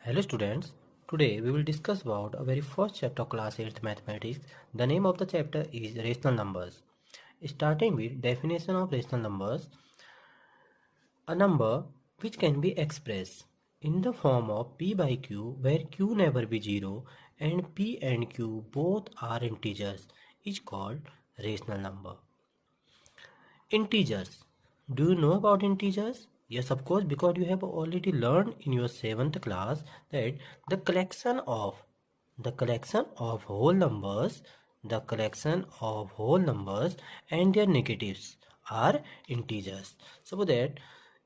Hello students, today we will discuss about a very first chapter of class 8th mathematics. The name of the chapter is rational numbers. Starting with definition of rational numbers, a number which can be expressed in the form of p by q where q never be 0 and p and q both are integers is called rational number. Integers. Do you know about integers? Yes, of course, because you have already learned in your 7th class that the collection of whole numbers and their negatives are integers. Suppose that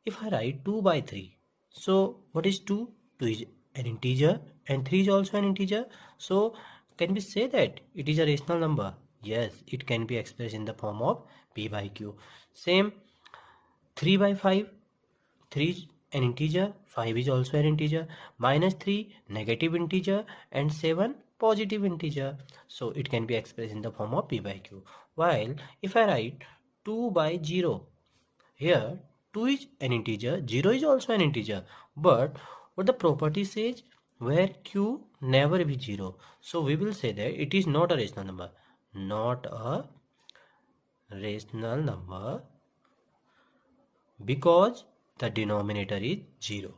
if I write 2 by 3, so what is 2? 2 is an integer and 3 is also an integer. So can we say that it is a rational number? Yes, it can be expressed in the form of p by q. Same 3 by 5, 3 is an integer, 5 is also an integer, minus 3 negative integer and 7 positive integer. So it can be expressed in the form of p by q. While if I write 2 by 0, here 2 is an integer, 0 is also an integer, but what the property says where q never be 0. So we will say that it is not a rational number. Not a rational number because the denominator is 0.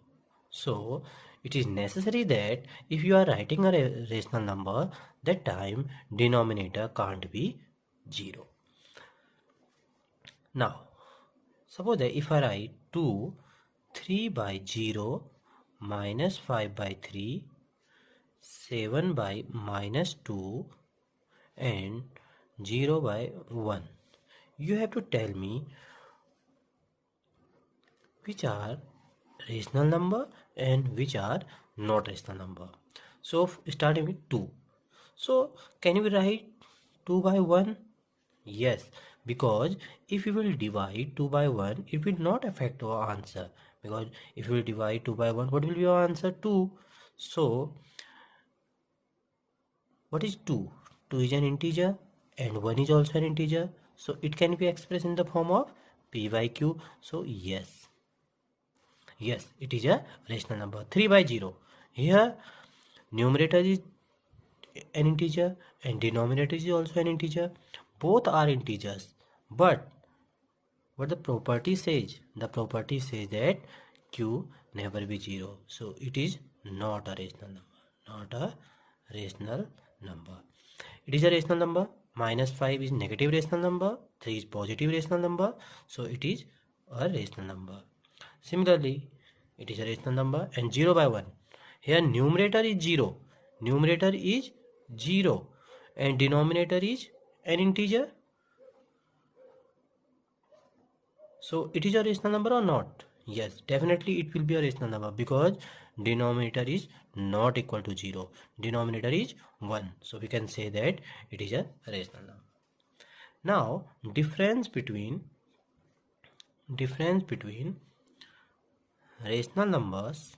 So it is necessary that if you are writing a rational number, that time denominator can't be 0. Now suppose that if I write 2, 3 by 0 minus 5 by 3, 7 by minus 2 and 0 by 1, you have to tell me which are rational number and which are not rational number. So starting with 2. So can we write 2 by 1? Yes, because if we will divide 2 by 1, it will not affect our answer. Because if we will divide 2 by 1, what will be our answer? 2. So what is 2? 2 is an integer and 1 is also an integer. So it can be expressed in the form of p by q. So yes, it is a rational number. 3 by 0. Here numerator is an integer and denominator is also an integer. Both are integers, but what the property says? The property says that q never be 0. So it is not a rational number. Not a rational number. It is a rational number. Minus 5 is negative rational number. 3 is positive rational number. So it is a rational number. Similarly, it is a rational number. And 0 by 1. Here numerator is 0. Numerator is 0 and denominator is an integer. So it is a rational number or not? Yes, definitely it will be a rational number because denominator is not equal to 0. Denominator is 1. So we can say that it is a rational number. Now difference between rational numbers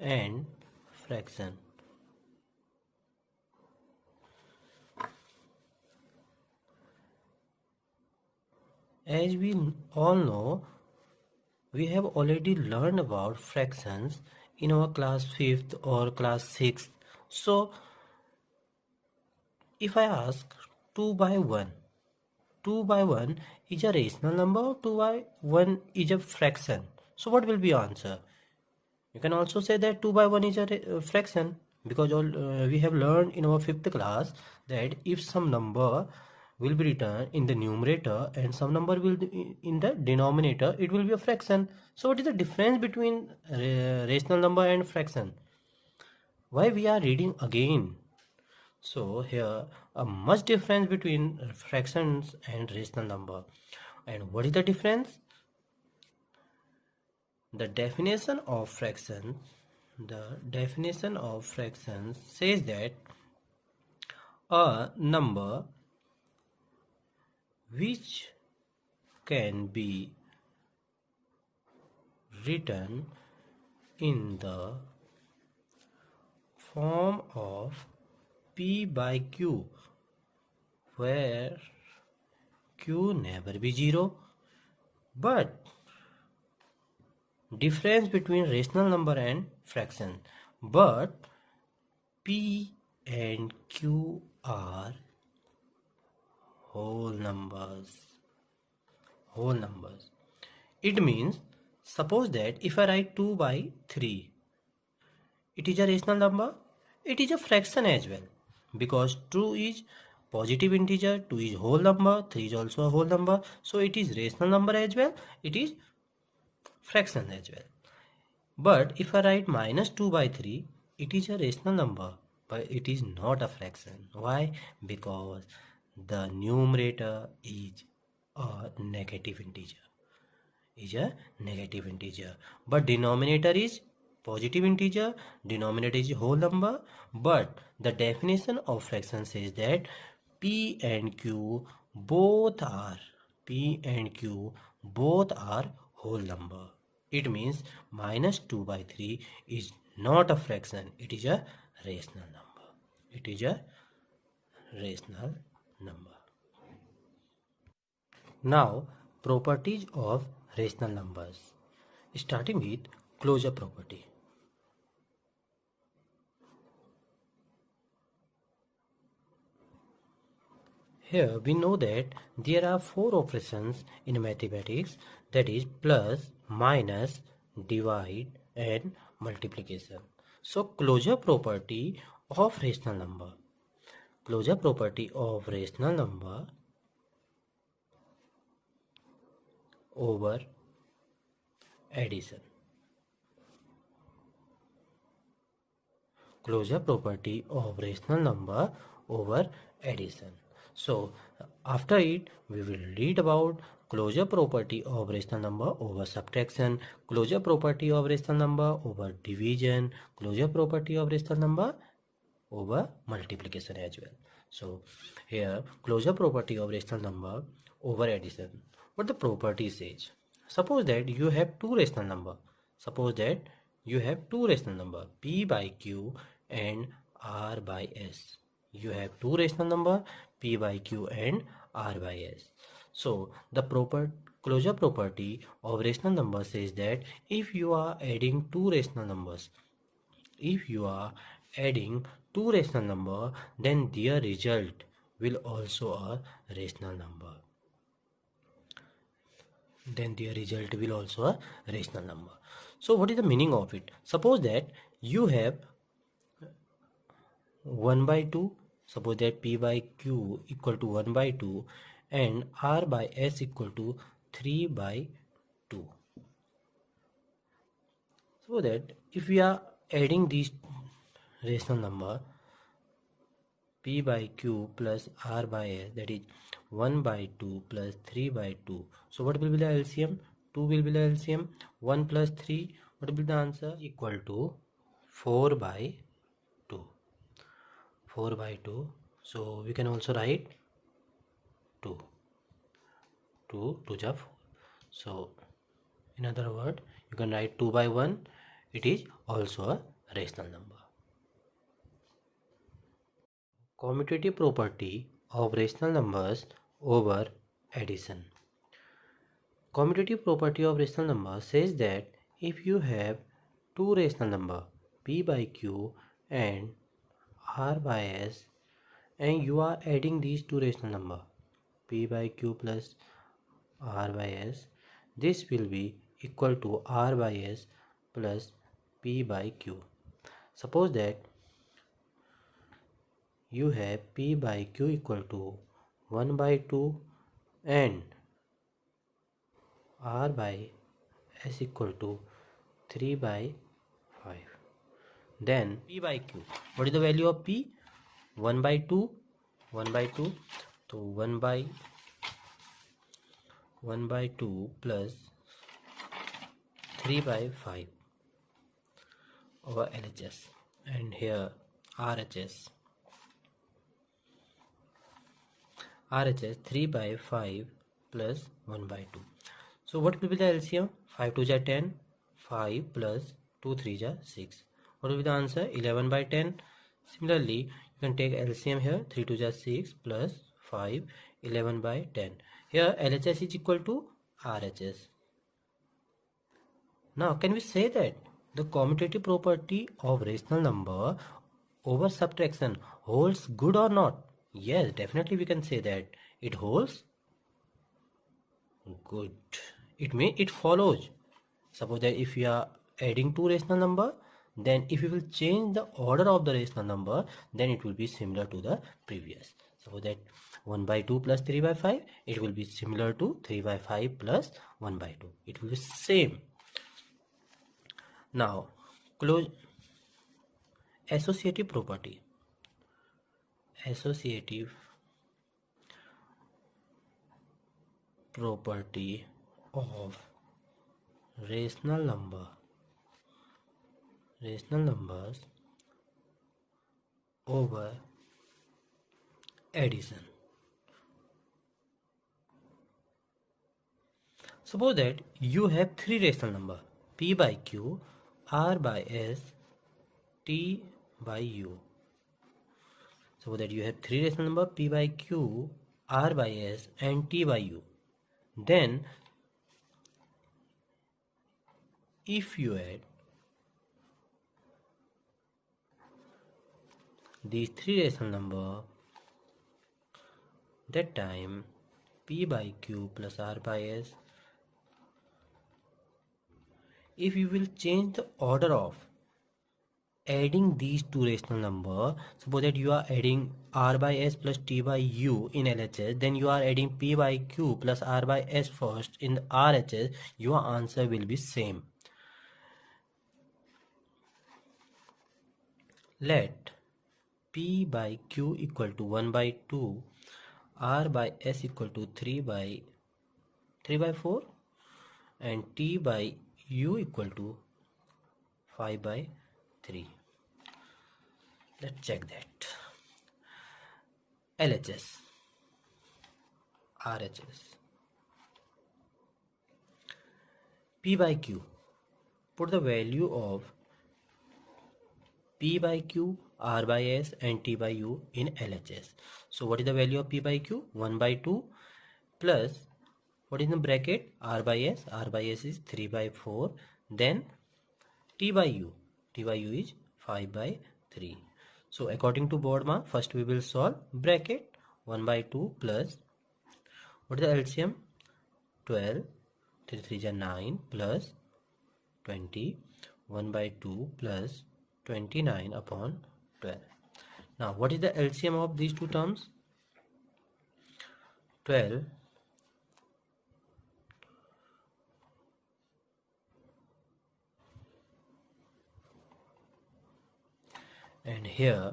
and fraction. As we all know, we have already learned about fractions in our class 5th or class 6th. So if I ask 2 by 1, 2 by 1 is a rational number or 2 by 1 is a fraction? So what will be your answer? You can also say that 2 by 1 is a fraction because we have learned in our 5th class that if some number will be written in the numerator and some number will be in the denominator, it will be a fraction. So what is the difference between rational number and fraction? Why we are reading again? So here a much difference between fractions and rational number. And what is the difference? The definition of fractions says that a number which can be written in the form of p by q where q never be 0 but difference between rational number and fraction, but P and Q are whole numbers. Whole numbers. It means, suppose that if I write 2 by 3, it is a rational number, it is a fraction as well, because 2 is positive integer, 2 is whole number, 3 is also a whole number, so it is rational number as well, it is fraction as well. But if I write minus 2 by 3, it is a rational number, but it is not a fraction. Why? Because the numerator is a negative integer. But denominator is positive integer, denominator is whole number, but the definition of fraction says that P and Q both are whole number. It means minus 2 by 3 is not a fraction, it is a rational number. Now, properties of rational numbers. Starting with closure property. Here we know that there are 4 operations in mathematics, that is plus, minus, divide and multiplication. So closure property of rational number. Closure property of rational number over addition. Closure property of rational number over addition. So after it we will read about closure property of rational number over subtraction, closure property of rational number over division, closure property of rational number over multiplication as well. So here closure property of rational number over addition. What the property says, suppose that you have two rational number. P by Q and R by S. You have two rational number P by Q and R by S. So the closure property of rational number says that if you are adding two rational numbers, then their result will also a rational number. So what is the meaning of it? Suppose that you have 1 by 2, suppose that P by Q equal to 1 by 2 and R by S equal to 3 by 2. So that if we are adding these rational number P by Q plus R by S, that is 1 by 2 plus 3 by 2. So what will be the LCM? 2 will be the LCM. 1 plus 3, what will be the answer? Equal to 4 by 2. So we can also write 2 to 4. So in other words, you can write 2 by 1. It is also a rational number. Commutative property of rational numbers over addition. Commutative property of rational number says that if you have two rational number P by Q and R by S and you are adding these two rational number P by Q plus R by S, this will be equal to R by S plus P by Q. Suppose that you have P by Q equal to 1 by 2 and R by S equal to 3 by 5. Then P by Q, what is the value of P? 1 by 2. So 1 by 2 plus 3 by 5 over LHS, and here RHS 3 by 5 plus 1 by 2. So what will be the LCM? 5 2 is 10, 5 plus 2 3 is 6. What will be the answer? 11 by 10. Similarly, you can take LCM here. 3 2 is 6 plus 5, 11 by 10. Here LHS is equal to RHS. Now, can we say that the commutative property of rational number over subtraction holds good or not? Yes, definitely we can say that it holds good. It follows. Suppose that if we are adding two rational number, then if we will change the order of the rational number, then it will be similar to the previous. Suppose that 1 by 2 plus 3 by 5, it will be similar to 3 by 5 plus 1 by 2. It will be same. Now, close associative property. Associative property of rational numbers over addition. Suppose that you have three rational number p by q, r by s, t by u. Suppose that you have three rational number p by q, r by s and t by u. Then if you add these three rational number, that time p by q plus r by s, if you will change the order of adding these two rational number, suppose that you are adding r by s plus t by u in LHS, then you are adding p by q plus r by s first in RHS, your answer will be same. Let p by q equal to 1 by 2, r by s equal to 3 by 4 and t by u equal to 5 by 3. Let's check that. LHS, RHS, p by q. Put the value of p by q, r by s and t by u in LHS. So what is the value of p by q? 1 by 2 plus, what is in the bracket? R by s. R by s is 3 by 4. Then t by u. T by u is 5 by 3. So according to board mark, first we will solve bracket 1 by 2 plus, what is the LCM? 12, 3 3 are 9 plus 20, 1 by 2 plus 29 upon 12. Now what is the LCM of these two terms? 12 and here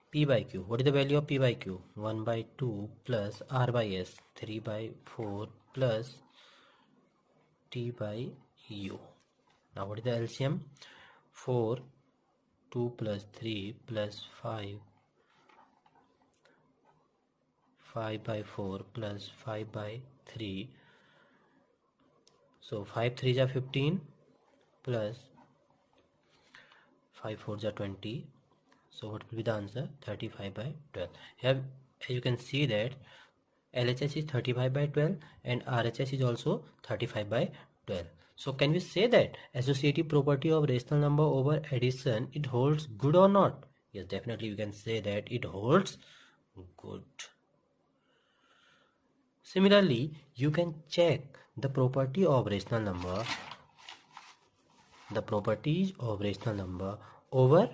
p by q. What is the value of p by q? 1 by 2 plus r by s, 3 by 4 plus t by u. Now what is the LCM? 4, 2 plus 3 plus 5, 5 by 4 plus 5 by 3. So 5 3s are 15 plus 5 4s are 20. So what will be the answer? 35 by 12. Here you can see that LHS is 35 by 12 and RHS is also 35 by 12. So can we say that associative property of rational number over addition, it holds good or not? Yes, definitely we can say that it holds good. Similarly, you can check the property of rational number, the properties of rational number over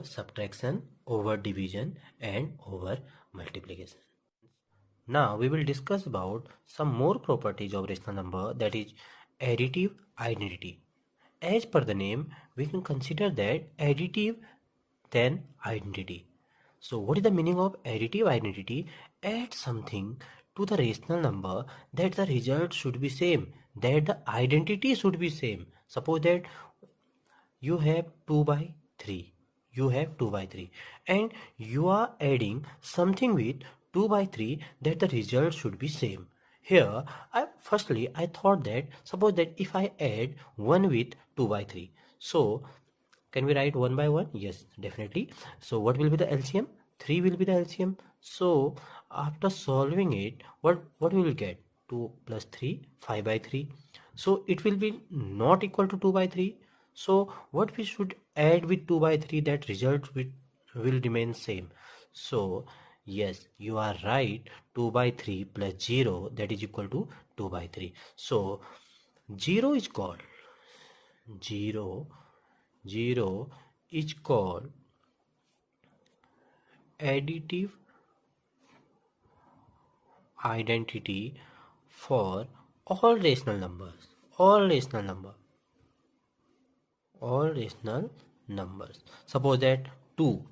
subtraction, over division and over multiplication. Now we will discuss about some more properties of rational number, that is additive identity. As per the name, we can consider that additive then identity. So what is the meaning of additive identity? Add something to the rational number that the result should be same, that the identity should be same. Suppose that you have 2 by 3. You have 2 by 3 and you are adding something with 2 by 3, that the result should be same. Here, firstly I thought that, suppose that if I add 1 with 2 by 3, so can we write 1 by 1? Yes, definitely. So what will be the LCM? 3 will be the LCM. So after solving it, what we will get? 2 plus 3, 5 by 3. So it will be not equal to 2 by 3. So what we should add with 2 by 3, that result will remain same. So yes, you are right, 2 by 3 plus 0, that is equal to 2 by 3. So 0 is called 0 is called additive identity for all rational numbers. All rational numbers. Suppose that 2.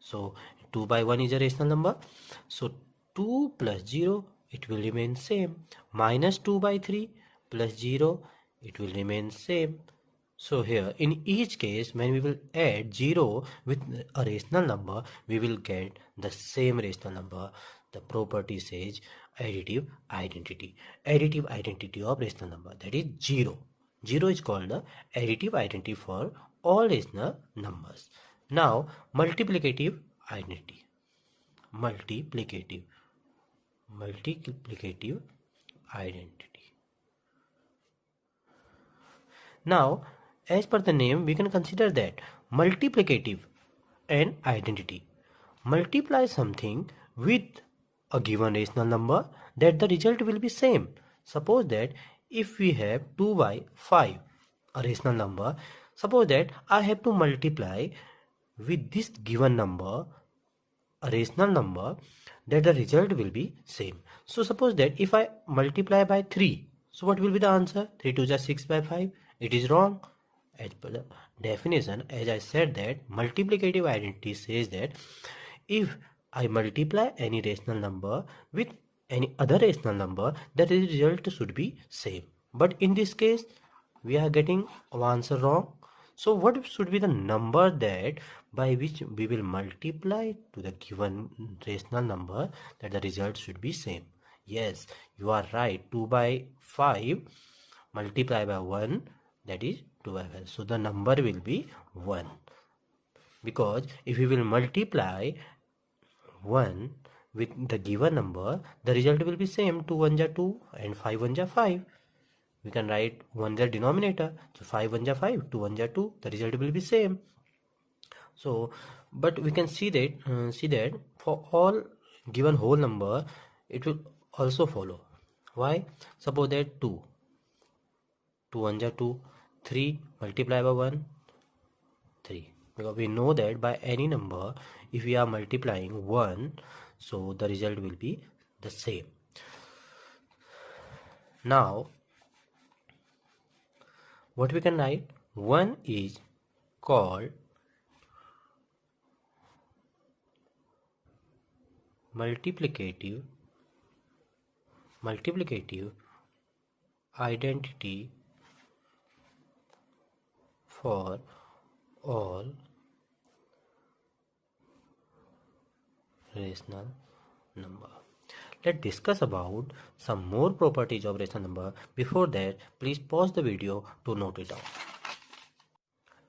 So 2 by 1 is a rational number. So 2 plus 0, it will remain same. Minus 2 by 3 plus 0, it will remain same. So here in each case, when we will add 0 with a rational number, we will get the same rational number. The property says additive identity. Additive identity of rational number, that is 0. 0 is called the additive identity for all rational numbers. Now multiplicative identity. Multiplicative identity. Now, as per the name, we can consider that multiplicative and identity. Multiply something with a given rational number, that the result will be same. Suppose that if we have 2 by 5, a rational number, suppose that I have to multiply with this given number, a rational number, that the result will be same. So suppose that if I multiply by 3, so what will be the answer? 3 to just 6 by 5. It is wrong. As per the definition, as I said, that multiplicative identity says that if I multiply any rational number with any other rational number, that the result should be same. But in this case, we are getting our answer wrong. So what should be the number that by which we will multiply to the given rational number, that the result should be same? Yes, you are right. 2 by 5 multiply by 1, that is 2 by 5. So the number will be 1. Because if we will multiply 1 with the given number, the result will be same. 2 1 ja 2 and 5 1 ja 5. We can write 1 the denominator. So 5 1 ja 5, 2 1 ja 2. The result will be same. So, but we can see that for all given whole number, it will also follow. Why? Suppose that 2 1 ja 2, 3 multiply by 1, 3. Because we know that by any number, if we are multiplying 1, so the result will be the same. Now, what we can write? 1 is called multiplicative identity for all rational number. Let's discuss about some more properties of rational number. Before that, please pause the video to note it down.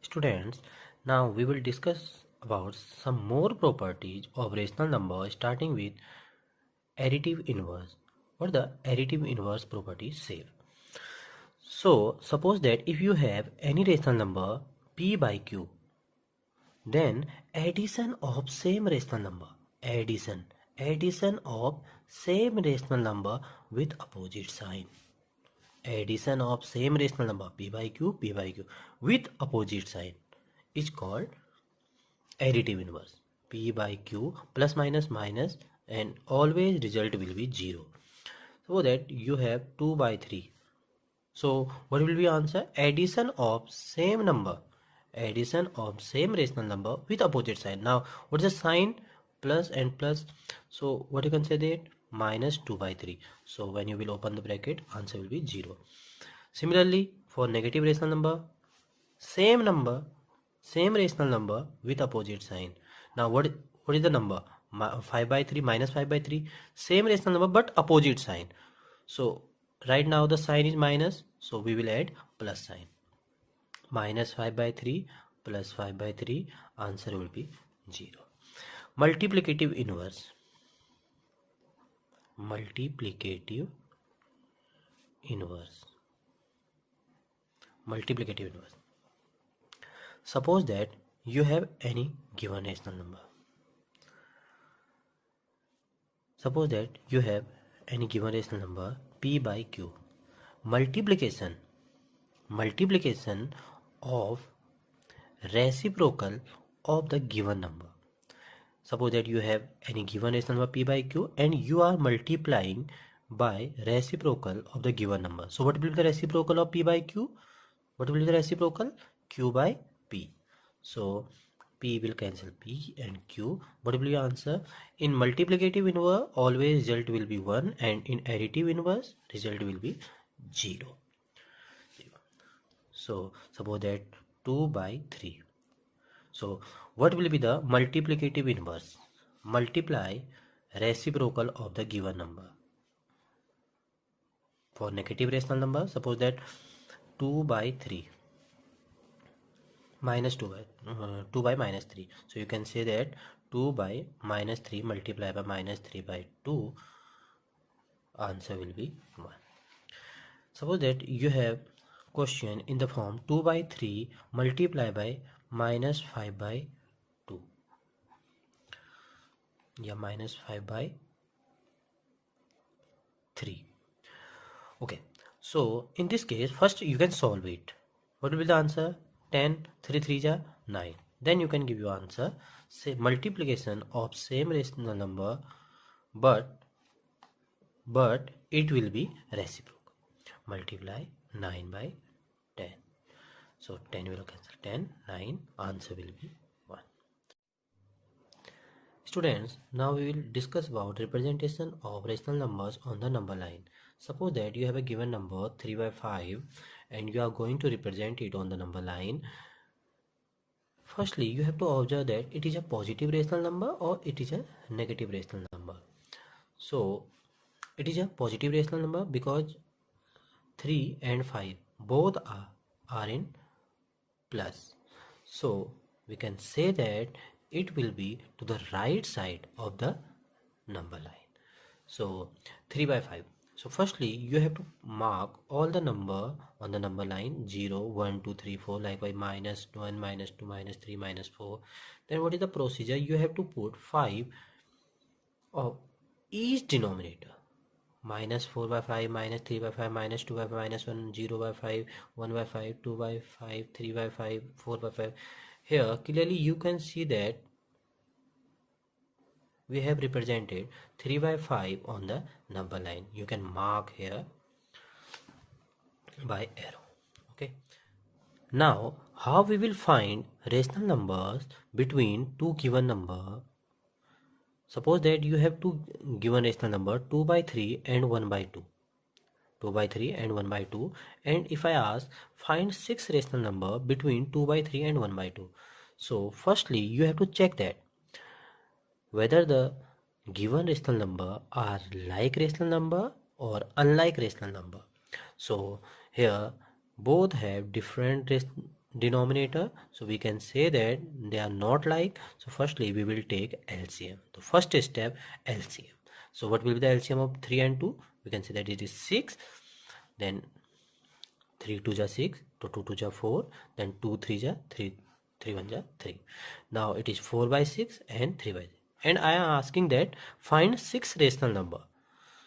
Students, now we will discuss about some more properties of rational number, starting with additive inverse. What the additive inverse property say? So suppose that if you have any rational number p by q, then addition of same rational number, addition of same rational number with opposite sign, addition of same rational number p by q with opposite sign is called additive inverse. P by q plus minus minus, and always result will be 0. So that you have 2 by 3. So what will be answer? Addition of same number, addition of same rational number with opposite sign. Now what is the sign? Plus and plus. So what you can say that? Minus 2 by 3. So when you will open the bracket, answer will be 0. Similarly, for negative rational number, same rational number with opposite sign. Now what is the number? 5 by 3 minus 5 by 3. Same rational number but opposite sign. So right now the sign is minus, so we will add plus sign. Minus 5 by 3 plus 5 by 3, answer will be 0. Multiplicative inverse. Multiplicative inverse. Multiplicative inverse. Suppose that you have any given rational number. Suppose that you have any given rational number p by q. Multiplication of reciprocal of the given number. Suppose that you have any given rational number p by q and you are multiplying by reciprocal of the given number. So what will be the reciprocal of p by q? What will be the reciprocal? Q by p. So p will cancel p and q. What will be your answer? In multiplicative inverse, always result will be 1, and in additive inverse, result will be 0. So suppose that 2 by 3. So what will be the multiplicative inverse? Multiply reciprocal of the given number. For negative rational number, suppose that 2 by 3 minus 2 by minus 3. So you can say that 2 by minus 3 multiplied by minus 3 by 2, answer will be 1. Suppose that you have question in the form 2 by 3 multiplied by minus 5 by 2. Yeah, minus 5 by 3. Okay, so in this case, first you can solve it. What will be the answer? 10, 3 3 ja 9. Then you can give your answer. Say multiplication of same rational number, but it will be reciprocal. Multiply 9 by 10. So 10 will cancel 10, 9, answer will be 1. Students, now we will discuss about representation of rational numbers on the number line. Suppose that you have a given number 3 by 5 and you are going to represent it on the number line. Firstly, you have to observe that it is a positive rational number or it is a negative rational number. So it is a positive rational number because 3 and 5 both are in plus. So we can say that it will be to the right side of the number line. So 3 by 5. So firstly, you have to mark all the number on the number line 0, 1, 2, 3, 4, likewise minus 1, minus 2, minus 3, minus 4. Then what is the procedure? You have to put 5 of each denominator. Minus 4 by 5, minus 3 by 5, minus 2 by 5, minus 1, 0 by 5, 1 by 5, 2 by 5, 3 by 5, 4 by 5. Here clearly you can see that we have represented 3 by 5 on the number line. You can mark here by arrow. Okay. Now how we will find rational numbers between two given number? Suppose that you have two given rational number 2 by 3 and 1 by 2. 2 by 3 and 1 by 2. And if I ask find 6 rational number between 2 by 3 and 1 by 2. So firstly you have to check that whether the given rational number are like rational number or unlike rational number. So here both have different denominator, so we can say that they are not like. So firstly we will take LCM. The first step, LCM. So what will be the LCM of 3 and 2? We can say that it is 6. Then 3 2 ja 6, 2 2 ja 4, then 2 3 ja 3, 3 1 ja 3. Now it is 4 by 6 and 3 by 6. And I am asking that find 6 rational number.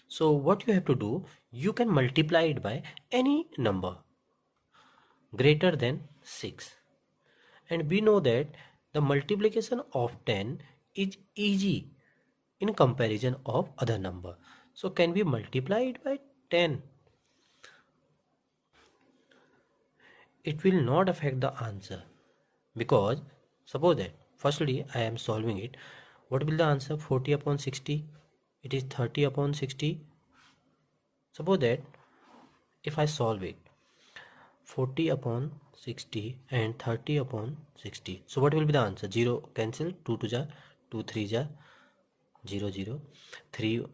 So what you have to do, you can multiply it by any number greater than 6. And we know that the multiplication of 10 is easy in comparison of other number. So can we multiply it by 10? It will not affect the answer because suppose that firstly I am solving it. What will the answer? 40 upon 60. It is 30 upon 60. Suppose that if I solve it 40 upon 60 and 30 upon 60. So what will be the answer? 0 cancel, 2 2 ja, 2 3 ja, 0 0, 3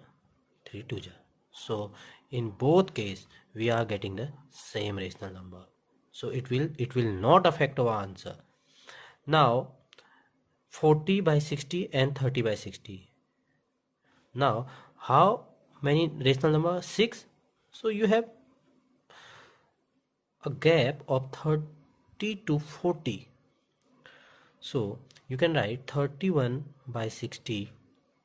3 2 ja. So in both case we are getting the same rational number. So it will not affect our answer. Now 40 by 60 and 30 by 60. Now how many rational number? 6. So you have a gap of 30 to 40. So you can write 31 by 60,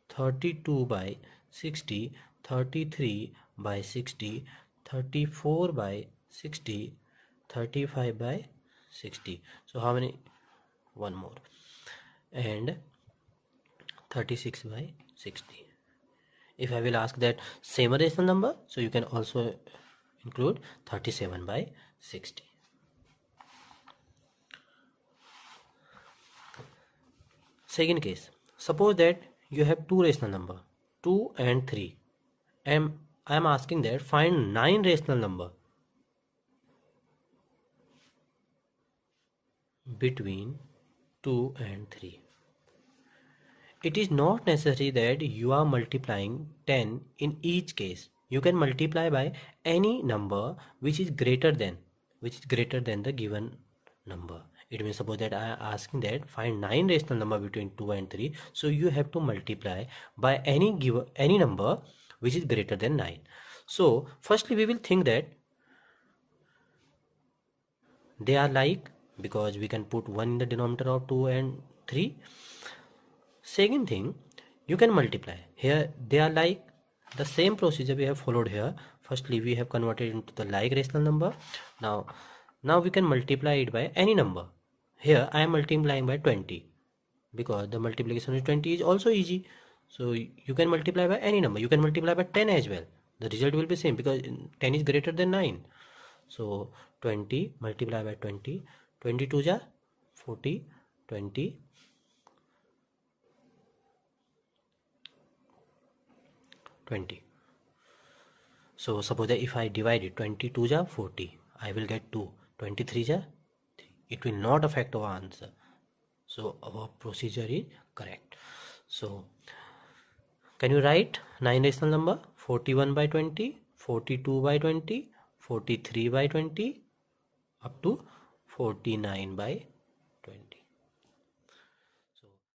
32 by 60, 33 by 60, 34 by 60, 35 by 60. So how many? One more. And 36 by 60. If I will ask that same rational number, so you can also include 37 by 60. Second case, suppose that you have two rational number 2 and 3, and I am asking that find 9 rational number between 2 and 3. It is not necessary that you are multiplying 10 in each case. You can multiply by any number which is greater than the given number. It means suppose that I am asking that find 9 rational number between 2 and 3. So you have to multiply by any number which is greater than 9. So firstly we will think that they are like, because we can put 1 in the denominator of 2 and 3. Second thing, you can multiply. Here they are like, the same procedure we have followed here. Firstly we have converted into the like rational number. Now we can multiply it by any number. Here I am multiplying by 20 because the multiplication with 20 is also easy. So you can multiply by any number. You can multiply by 10 as well. The result will be same because 10 is greater than 9. So 20 multiply by 20, 22 ja 40, 20, 20. So suppose that if I divide it 22 ja 40, I will get 2. 23 ja 3. It will not affect our answer. So our procedure is correct. So can you write 9 rational number? 41 by 20, 42 by 20, 43 by 20 up to 49 by